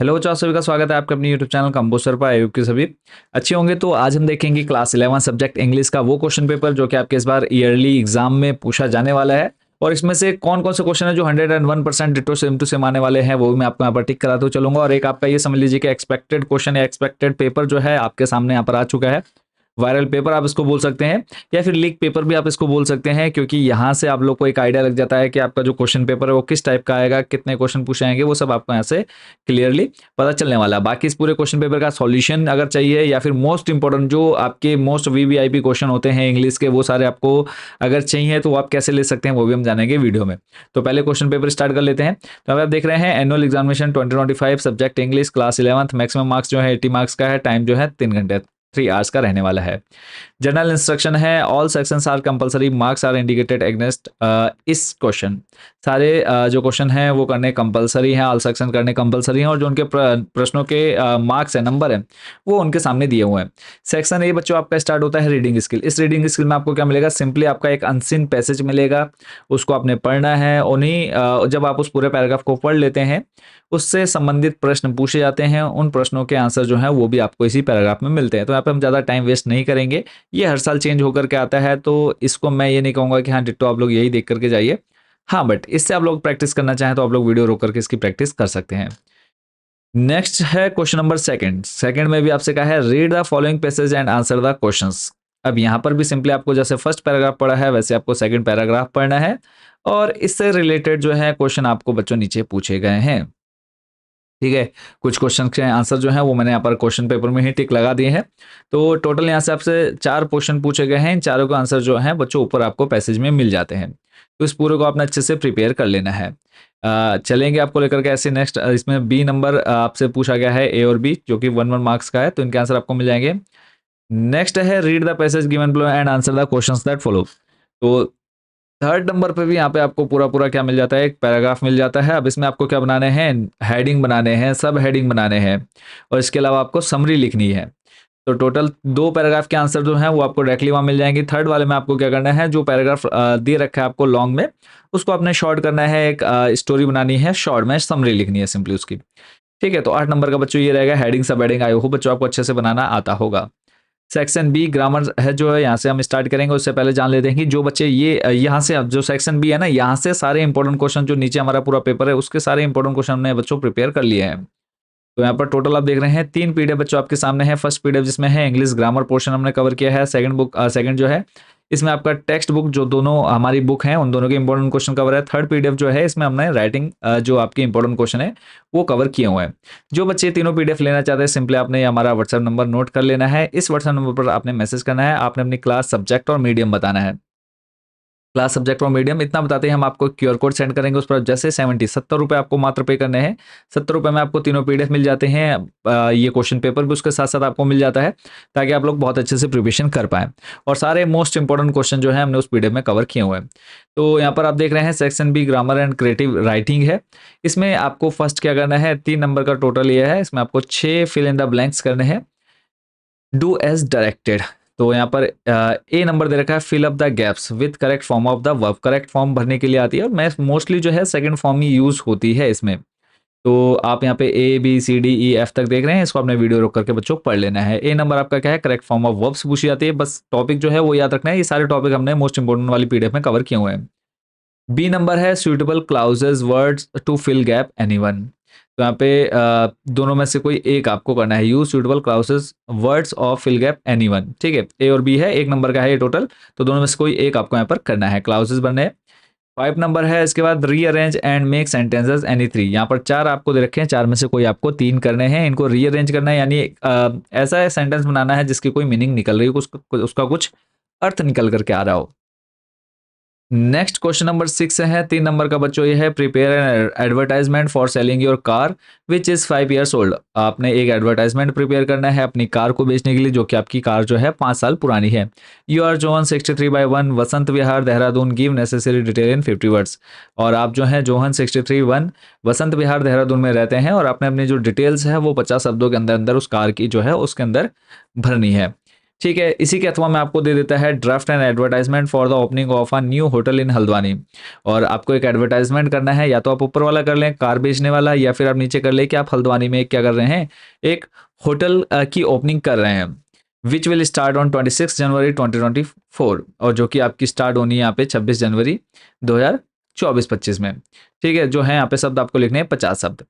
Hello बच्चों, आप सभी का स्वागत है आपके अपने यूट्यूब चैनल कंपोस्टर पर। आयोग के सभी अच्छे होंगे। तो आज हम देखेंगे क्लास 11 सब्जेक्ट इंग्लिश का वो क्वेश्चन पेपर जो कि आपके इस बार ईयरली एग्जाम में पूछा जाने वाला है। और इसमें से कौन कौन से क्वेश्चन है जो 101% डिटो सेम टू सेम आने वाले हैं, वो भी मैं आपको यहाँ पर टिक कराते हुए चलूंगा। और एक आपका ये समझ लीजिए कि एक्सपेक्टेड क्वेश्चन या एक्सपेक्टेड पेपर जो है आपके सामने यहाँ पर आ चुका है। वायरल पेपर आप इसको बोल सकते हैं या फिर लीक पेपर भी आप इसको बोल सकते हैं, क्योंकि यहाँ से आप लोग को एक आइडिया लग जाता है कि आपका जो क्वेश्चन पेपर है वो किस टाइप का आएगा, कितने क्वेश्चन पूछे आएंगे, वो सब आपको यहाँ से क्लियरली पता चलने वाला है। बाकी इस पूरे क्वेश्चन पेपर का सॉल्यूशन अगर चाहिए या फिर मोस्ट इंपॉर्टेंट जो आपके मोस्ट वीवीआईपी क्वेश्चन होते हैं इंग्लिश के, वो सारे आपको अगर चाहिए तो आप कैसे ले सकते हैं वो भी हम जानेंगे वीडियो में। तो पहले क्वेश्चन पेपर स्टार्ट कर लेते हैं। तो आप देख रहे हैं annual examination 2025 subject English class 11th, maximum marks जो है 80 मार्क्स का है, टाइम जो है 3 घंटे 3 आवर्स का रहने वाला है। जनरल इंस्ट्रक्शन है all sections are compulsory, marks are indicated against. इस क्वेश्चन सारे जो क्वेश्चन हैं वो करने कंपलसरी हैं, ऑल सेक्शन करने कंपलसरी हैं, और जो उनके प्रश्नों के मार्क्स है, नंबर है, वो उनके सामने दिए हुए हैं। सेक्शन ए बच्चों आपका स्टार्ट होता है रीडिंग स्किल। इस रीडिंग स्किल में आपको क्या मिलेगा? सिंपली आपका एक अनसीन पैसेज मिलेगा, उसको आपने पढ़ना है। उन्हीं जब आप उस पूरे पैराग्राफ को पढ़ लेते हैं, उससे संबंधित प्रश्न पूछे जाते हैं, उन प्रश्नों के आंसर जो है वो भी आपको इसी पैराग्राफ में मिलते हैं। तो यहाँ पे हम ज़्यादा टाइम वेस्ट नहीं करेंगे, ये हर साल चेंज होकर के आता है, तो इसको मैं ये नहीं कहूँगा कि हाँ डिट्टो आप लोग यही देख करके जाइए। हाँ, बट इससे आप लोग प्रैक्टिस करना चाहें तो आप लोग वीडियो रोक करके इसकी प्रैक्टिस कर सकते हैं। नेक्स्ट है क्वेश्चन नंबर सेकंड। सेकंड में भी आपसे कहा है read the following passage and answer the questions. अब यहाँ पर भी सिंपली आपको जैसे फर्स्ट पैराग्राफ पढ़ा है वैसे आपको सेकंड पैराग्राफ पढ़ना है, और इससे रिलेटेड जो है क्वेश्चन आपको बच्चों नीचे पूछे गए हैं। ठीक है, कुछ क्वेश्चन के आंसर जो है वो मैंने यहाँ पर क्वेश्चन पेपर में ही टिक लगा दिए हैं। तो टोटल यहाँ से आपसे 4 क्वेश्चन पूछे गए हैं, इन चारों का आंसर जो है बच्चों ऊपर आपको पैसेज में मिल जाते हैं। तो इस पूरे को आपने अच्छे से प्रिपेयर कर लेना है। चलेंगे आपको लेकर के ऐसे। नेक्स्ट इसमें बी नंबर आपसे पूछा गया है, ए और बी, जो कि 1 मार्क्स का है, तो इनके आंसर आपको मिल जाएंगे। नेक्स्ट है read the passage given below and answer the questions that follow. तो थर्ड नंबर पे भी यहाँ पे आपको पूरा पूरा क्या मिल जाता है? एक पैराग्राफ मिल जाता है। अब इसमें आपको क्या बनाने हैं? हेडिंग बनाने हैं, सब हेडिंग बनाने हैं, और इसके अलावा आपको समरी लिखनी है। तो टोटल 2 पैराग्राफ के आंसर जो हैं वो आपको डायरेक्टली वहाँ मिल जाएंगे। थर्ड वाले में आपको क्या करना है? जो पैराग्राफ दे रखा है आपको लॉन्ग में, उसको आपने शॉर्ट करना है, एक स्टोरी बनानी है, शॉर्ट में समरी लिखनी है सिंपली उसकी। ठीक है, तो 8 नंबर का बच्चों ये रहेगा हेडिंग सब हेडिंग। आई होप बच्चों आपको अच्छे से बनाना आता होगा। सेक्शन बी ग्रामर है जो है, यहाँ से हम स्टार्ट करेंगे। उससे पहले जान लेते हैं कि जो बच्चे ये यहाँ से जो सेक्शन बी है ना, यहाँ से सारे इंपॉर्टेंट क्वेश्चन जो नीचे हमारा पूरा पेपर है उसके सारे इंपॉर्टेंट क्वेश्चन हमने बच्चों प्रिपेयर कर लिए हैं। तो यहाँ पर टोटल आप देख रहे हैं 3 पीडीएफ बच्चों आपके सामने है। फर्स्ट पीडीएफ जिसमें है इंग्लिश ग्रामर पोर्शन हमने कवर किया है। सेकंड जो है इसमें आपका टेक्स्ट बुक, जो दोनों हमारी बुक हैं उन दोनों के इंपॉर्टेंट क्वेश्चन कवर है। थर्ड पीडीएफ जो है इसमें हमने राइटिंग जो आपके इंपॉर्टेंट क्वेश्चन है वो कवर किए हुए हैं। जो बच्चे तीनों पीडीएफ लेना चाहते हैं सिंपली आपने ये हमारा व्हाट्सएप नंबर नोट कर लेना है। इस व्हाट्सएप नंबर पर आपने मैसेज करना है, आपने अपनी क्लास सब्जेक्ट और मीडियम बताना है। क्लास सब्जेक्ट और मीडियम इतना बताते हैं हम आपको क्यूआर कोड सेंड करेंगे, उस पर जैसे 70 रुपये आपको मात्र पे करने हैं। 70 रुपये में आपको तीनों पीडीएफ मिल जाते हैं। ये क्वेश्चन पेपर भी उसके साथ साथ आपको मिल जाता है, ताकि आप लोग बहुत अच्छे से प्रिपरेशन कर पाएँ। और सारे मोस्ट इंपॉर्टेंट क्वेश्चन जो है हमने उस पीडीएफ में कवर किए हुए हैं। तो यहाँ पर आप देख रहे हैं section B grammar and creative writing है। इसमें आपको फर्स्ट क्या करना है? 3 नंबर का टोटल ये है, इसमें आपको 6 फिल इन द ब्लैंक्स करने हैं। Do as directed. तो यहाँ पर ए नंबर दे रखा है fill up the gaps with correct form of the verb. Correct form भरने के लिए आती है, और मैं मोस्टली जो है सेकंड फॉर्म ही यूज होती है इसमें। तो आप यहाँ पे A B C D E F तक देख रहे हैं, इसको आपने वीडियो रोक करके बच्चों पढ़ लेना है। ए नंबर आपका क्या है? करेक्ट फॉर्म ऑफ वर्ब्स पूछी जाती है। बस टॉपिक जो है वो याद रखना है, ये सारे टॉपिक हमने मोस्ट इंपोर्टेंट वाली पीडीएफ में कवर किए हुए हैं। बी नंबर है suitable clauses words to fill gap anyone. तो यहाँ पे दोनों में से कोई एक आपको करना है, use suitable clauses words of fill gap anyone. ठीक है, ए और बी है, 1 नंबर का है ये टोटल, तो दोनों में से कोई एक आपको यहाँ पर करना है, क्लाउजेज बनने हैं। 5 नंबर है, इसके बाद rearrange and make sentences any 3। यहाँ पर 4 आपको दे रखे हैं, 4 में से कोई आपको 3 करने हैं। इनको रीअरेंज करना है, यानी ऐसा सेंटेंस बनाना है जिसकी कोई मीनिंग निकल रही हो, उसका कुछ अर्थ निकल करके आ रहा हो। नेक्स्ट क्वेश्चन नंबर 6 है, 3 नंबर का बच्चों ये है prepare an advertisement for selling your car which is 5 years old. आपने एक एडवर्टाइजमेंट प्रिपेयर करना है अपनी कार को बेचने के लिए, जो कि आपकी कार जो है 5 साल पुरानी है। You are Johan 63/1 Vasant Vihar Dehradun, give necessary detail in 50 words. और आप जो है जोहन 63/1 वसंत विहार देहरादून में रहते हैं, और आपने अपनी जो डिटेल्स है वो 50 शब्दों के अंदर अंदर उस कार की जो है उसके अंदर भरनी है। ठीक है, इसी के अथवा में आपको दे देता है draft and advertisement for the opening of a new hotel in Haldwani. और आपको एक एडवर्टाइजमेंट करना है, या तो आप ऊपर वाला कर लें कार बेचने वाला, या फिर आप नीचे कर लें कि आप हल्द्वानी में क्या कर रहे हैं, एक होटल की ओपनिंग कर रहे हैं, विच विल स्टार्ट ऑन 26 जनवरी 2024, और जो कि आपकी स्टार्ट होनी है यहाँ पे 26 जनवरी 2024-25 में। ठीक है, जो है यहाँ पे शब्द आपको लिखने हैं 50 शब्द।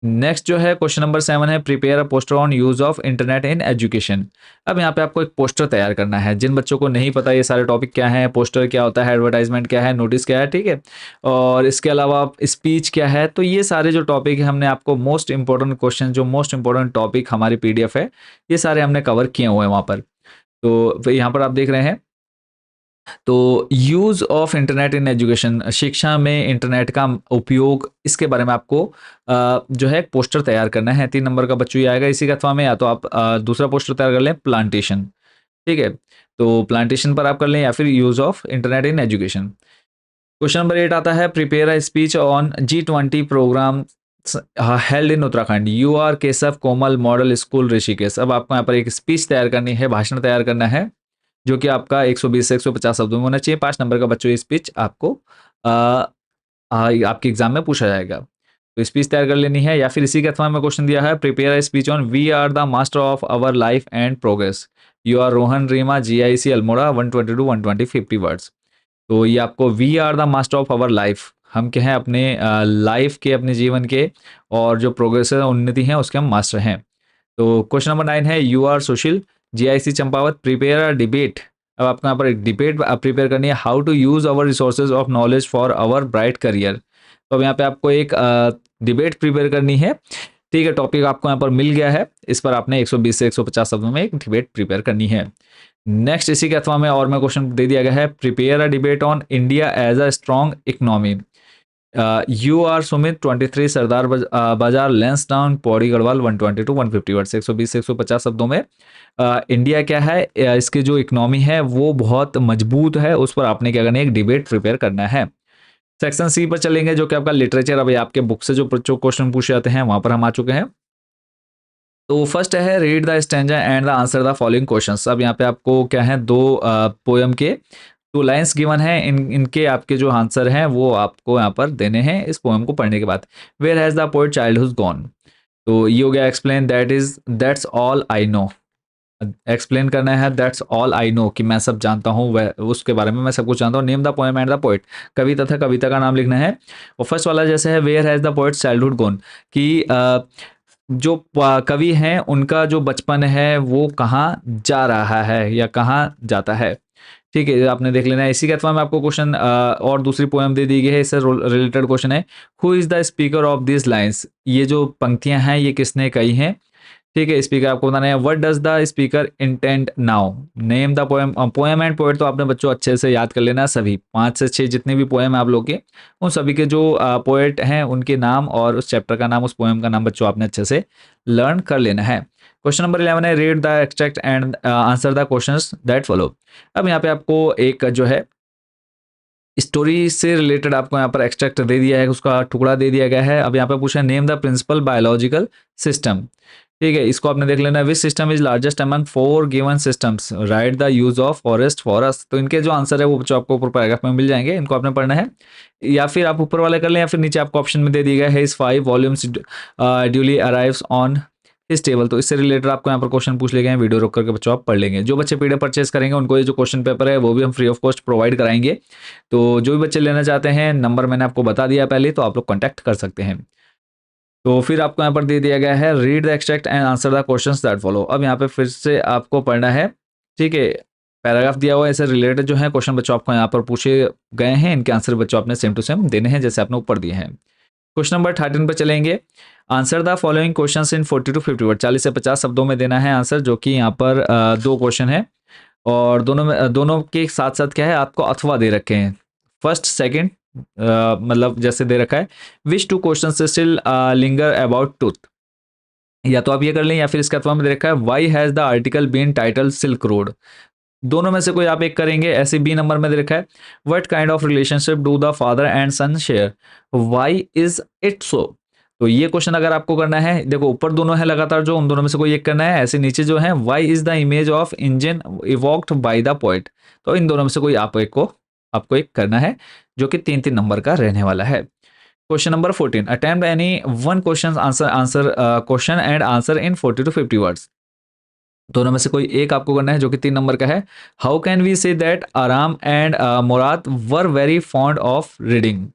नेक्स्ट जो है क्वेश्चन नंबर 7 है prepare a poster on use of internet in education. अब यहाँ पे आपको एक पोस्टर तैयार करना है। जिन बच्चों को नहीं पता ये सारे टॉपिक क्या है, पोस्टर क्या होता है, एडवर्टाइजमेंट क्या है, नोटिस क्या है, ठीक है, और इसके अलावा स्पीच क्या है, तो ये सारे जो टॉपिक है हमने आपको मोस्ट इंपॉर्टेंट क्वेश्चन, जो मोस्ट इंपॉर्टेंट टॉपिक हमारी पीडीएफ है, ये सारे हमने कवर किए हुए हैं वहाँ पर। तो यहाँ पर आप देख रहे हैं, तो use of internet in education, शिक्षा में इंटरनेट का उपयोग, इसके बारे में आपको जो है एक पोस्टर तैयार करना है। 3 नंबर का बच्चों ये आएगा इसी के अथवा में, या तो आप दूसरा पोस्टर तैयार कर लें प्लांटेशन। ठीक है, तो प्लांटेशन पर आप कर लें, या फिर use of internet in education. Question number 8 आता है prepare a speech on G20 programme held in Uttarakhand, you are Keshav Komal model school Rishikesh. अब आपको यहाँ पर एक स्पीच तैयार करनी है, भाषण तैयार करना है, जो कि आपका 120 से 150 शब्दों में होना चाहिए। 5 नंबर का बच्चों ये स्पीच आपको आपके एग्जाम में पूछा जाएगा। तो स्पीच तैयार कर लेनी है, या फिर इसी के अथवा में क्वेश्चन दिया है prepare a speech on we are the master of our life and progress, you are Rohan Reema GIC Almora 122 120 50 words. तो ये आपको we are the master of our life, हम क्या हैं अपने लाइफ के, अपने जीवन के, और जो प्रोग्रेस है उन्नति है उसके हम मास्टर हैं। तो क्वेश्चन नंबर 9 है you are Sushil GIC Champawat prepare a debate. अब आपको यहाँ पर एक डिबेट प्रिपेयर करनी है, how to use our resources of knowledge for our bright career. तो अब यहाँ पे आपको एक डिबेट प्रिपेयर करनी है। ठीक है, टॉपिक आपको यहाँ पर मिल गया है, इस पर आपने 120 से 150 शब्दों में एक डिबेट प्रिपेयर करनी है। नेक्स्ट इसी के अथवा में और मैं क्वेश्चन दे दिया गया है prepare a debate on India as a strong economy, you are Sumit 23 Sardar Bazaar Lansdowne Pauri Garhwal 120 to 150 word, 120 से 150 शब्दों में इंडिया क्या है, इसकी जो इकोनॉमी है वो बहुत मजबूत है, उस पर आपने क्या करना है, एक डिबेट प्रिपेयर करना है। सेक्शन सी पर चलेंगे, जो कि आपका लिटरेचर। अब आपके बुक से जो क्वेश्चन पूछे जाते हैं वहां पर हम आ चुके हैं। तो फर्स्ट है read the stanza and the answer the following questions. अब यहाँ पे आपको क्या है, दो पोयम के 2 लाइन्स गिवन है, इनके आपके जो आंसर हैं वो आपको यहाँ पर देने हैं इस पोयम को पढ़ने के बाद। Where has the poet childhood gone, तो ये हो गया explain that's all I know. Explain करना है दैट्स ऑल आई नो, कि मैं सब जानता हूँ, वह उसके बारे में मैं सब कुछ जानता हूँ। Name the poem and the poet, कवि तथा कविता का नाम लिखना है। और फर्स्ट वाला जैसे है where has the poet childhood gone, कि जो कवि हैं उनका जो बचपन है वो कहाँ जा रहा है या कहाँ जाता है। ठीक है, आपने देख लेना है। इसी के अथवा में आपको क्वेश्चन और दूसरी पोएम दे दी गई है, इससे रिलेटेड क्वेश्चन है who is the speaker of this lines, ये जो पंक्तियां हैं ये किसने कही हैं। ठीक है, स्पीकर आपको बताना है what does the speaker intend now, name the poem. Poem and poet तो आपने बच्चों अच्छे से याद कर लेना, सभी 5 से 6 जितने भी पोएम है आप लोग के, उन सभी के जो पोएट हैं उनके नाम और उस चैप्टर का नाम, उस पोएम का नाम बच्चों आपने अच्छे से लर्न कर लेना है। क्वेश्चन नंबर 11 है read the extract and answer the questions that follow. अब यहाँ पे आपको एक जो है स्टोरी से रिलेटेड आपको यहाँ पर एक्सट्रैक्ट दे दिया है, उसका टुकड़ा दे दिया गया है। अब यहाँ पे पूछा है name the principal biological system. ठीक है, इसको आपने देख लेना है, which system is largest among 4 given systems, write the use of forest for us. तो इनके जो आंसर है वो बच्चों आपको ऊपर पैराग्राफ में मिल जाएंगे, इनको आपने पढ़ना है, या फिर आप ऊपर वाले कर लें, या फिर नीचे आपको ऑप्शन में दे दिया गया है इस 5 वॉल्यूम्स ड्यूली अराइव्स ऑन इस टेबल। तो इससे रिलेटेड आपको यहाँ पर क्वेश्चन पूछ ले गए हैं, वीडियो रोक करके बच्चों आप पढ़ लेंगे। जो बच्चे पीडीएफ परचेस करेंगे उनको ये जो क्वेश्चन पेपर है वो भी हम फ्री ऑफ कॉस्ट प्रोवाइड कराएंगे। तो जो भी बच्चे लेना चाहते हैं, नंबर मैंने आपको बता दिया पहले, तो आप लोग कॉन्टैक्ट कर सकते हैं। तो फिर आपको यहाँ पर दे दिया गया है read the extract and answer the questions that follow. अब यहाँ पे फिर से आपको पढ़ना है। ठीक है, पैराग्राफ दिया हुआ है, इससे रिलेटेड जो है क्वेश्चन बच्चों आपको यहाँ पर पूछे गए हैं, इनके आंसर बच्चों आपने सेम टू सेम देने हैं जैसे आपने ऊपर दिए हैं। क्वेश्चन नंबर 13 पर चलेंगे। Answer the following questions in 40 to 50 word, 40 से 50 शब्दों में देना है आंसर, जो कि यहाँ पर 2 क्वेश्चन है, और दोनों के साथ साथ क्या है आपको अथवा दे रखे हैं, फर्स्ट सेकंड, मतलब जैसे दे रखा है which 2 question still linger about Tut's, या तो आप ये कर लें, या फिर इसके अथवा में दे रखा है why has the article been title silk road. दोनों में से कोई आप एक करेंगे। ऐसे बी नंबर में दे रखा है what kind of relationship do the father and son share, why is it so. तो ये क्वेश्चन अगर आपको करना है, देखो ऊपर दोनों है लगातार जो, उन दोनों में से कोई एक करना है। ऐसे नीचे जो है, why is the image of engine evoked by the poet, तो इन दोनों में से कोई आपको एक करना है, जो कि 3-3 नंबर का रहने वाला है। Question number 14, attempt any one question answer question and answer in 40 to 50 words. दोनों में से कोई एक आपको करना है, जो कि 3 नंबर का है। How can we say that Aram and Mourad were very fond of reading.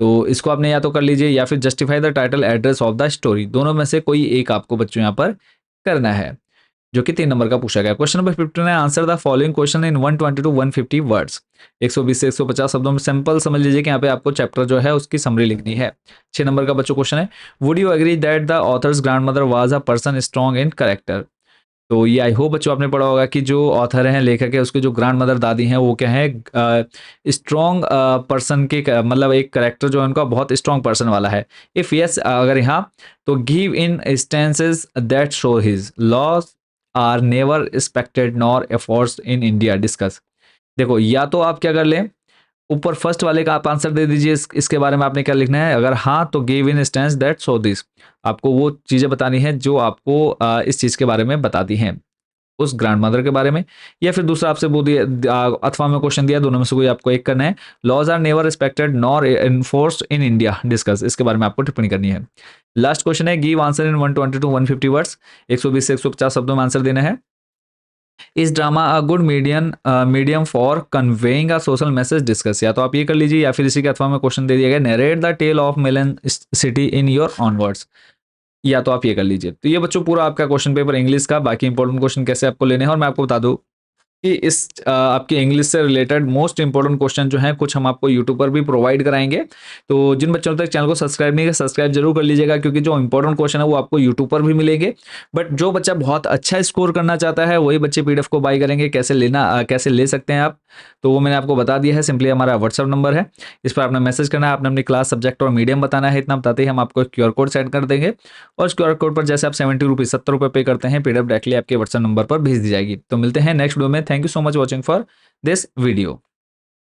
तो इसको आपने या तो कर लीजिए, या फिर justify the title address of the story. दोनों में से कोई एक आपको बच्चों यहाँ पर करना है, जो कि 3 नंबर का पूछा गया। क्वेश्चन नंबर 15 है, answer the following question in 120 to 150 words. 120 से 150 शब्दों में सिंपल समझ लीजिए कि यहाँ पे आपको चैप्टर जो है उसकी समरी लिखनी है। 6 नंबर का बच्चों क्वेश्चन है, would you agree that the author's grandmother was a person strong in character. तो ये आई होप बच्चों आपने पढ़ा होगा कि जो ऑथर हैं, लेखक है, उसके जो ग्रैंड मदर दादी हैं, वो क्या है, स्ट्रॉन्ग पर्सन के मतलब एक करेक्टर जो है उनका बहुत स्ट्रॉन्ग पर्सन वाला है। इफ यस अगर यहाँ, तो give in instances that show his loss are never respected nor efforts in India discuss. देखो या तो आप क्या कर लें, ऊपर फर्स्ट वाले का आप आंसर दे दीजिए, इसके बारे में आपने क्या लिखना है। अगर हाँ, तो give instances that show this, आपको वो चीज़ें बतानी है जो आपको इस चीज़ के बारे में बताती हैं, उस ग्रैंड मदर के बारे में। या फिर दूसरा आपसे वो दिया अथवा में क्वेश्चन दिया, दोनों में से कोई आपको एक करना है। Laws are never respected nor enforced in India discuss, इसके बारे में आपको टिप्पणी करनी है। लास्ट क्वेश्चन है, give answer in 120 to 150 words. 120 से 150 शब्दों में आंसर देना है। Is drama a good medium for conveying a social message discuss, या तो आप ये कर लीजिए, या फिर इसी के अथवा में क्वेश्चन दे दिया गया, narrate the tale of melon city in your own words, या तो आप ये कर लीजिए। तो ये बच्चों पूरा आपका क्वेश्चन पेपर इंग्लिश का। बाकी इंपॉर्टेंट क्वेश्चन कैसे आपको लेने हैं, और मैं आपको बता दूं कि इस आपकी इंग्लिश से रिलेटेड मोस्ट इंपॉर्टेंट क्वेश्चन जो हैं कुछ हम आपको यूट्यूब पर भी प्रोवाइड कराएंगे। तो जिन बच्चों तक चैनल को सब्सक्राइब नहीं किया, सब्सक्राइब जरूर कर लीजिएगा, क्योंकि जो इंपॉर्टेंट क्वेश्चन है वो आपको यूट्यूब पर भी मिलेंगे। बट जो बच्चा बहुत अच्छा स्कोर करना चाहता है, वही बच्चे पीडीएफ को बाय करेंगे। कैसे लेना, कैसे ले सकते हैं आप, तो वो मैंने आपको बता दिया है। सिंपली हमारा व्हाट्सअप नंबर है, इस पर आपने मैसेज करना है, आपने अपनी क्लास, सब्जेक्ट और मीडियम बताना है। इतना बताते ही हम आपको क्यूआर कोड सेंड कर देंगे, और इस क्यूआर कोड पर जैसे आप 70 रुपीज़ 70 रुपये पे करते हैं, पीडीएफ डायरेक्टली आपके व्हाट्सएप नंबर पर भेज दी जाएगी। तो मिलते हैं नेक्स्ट वीडियो में। Thank you so much watching for this video.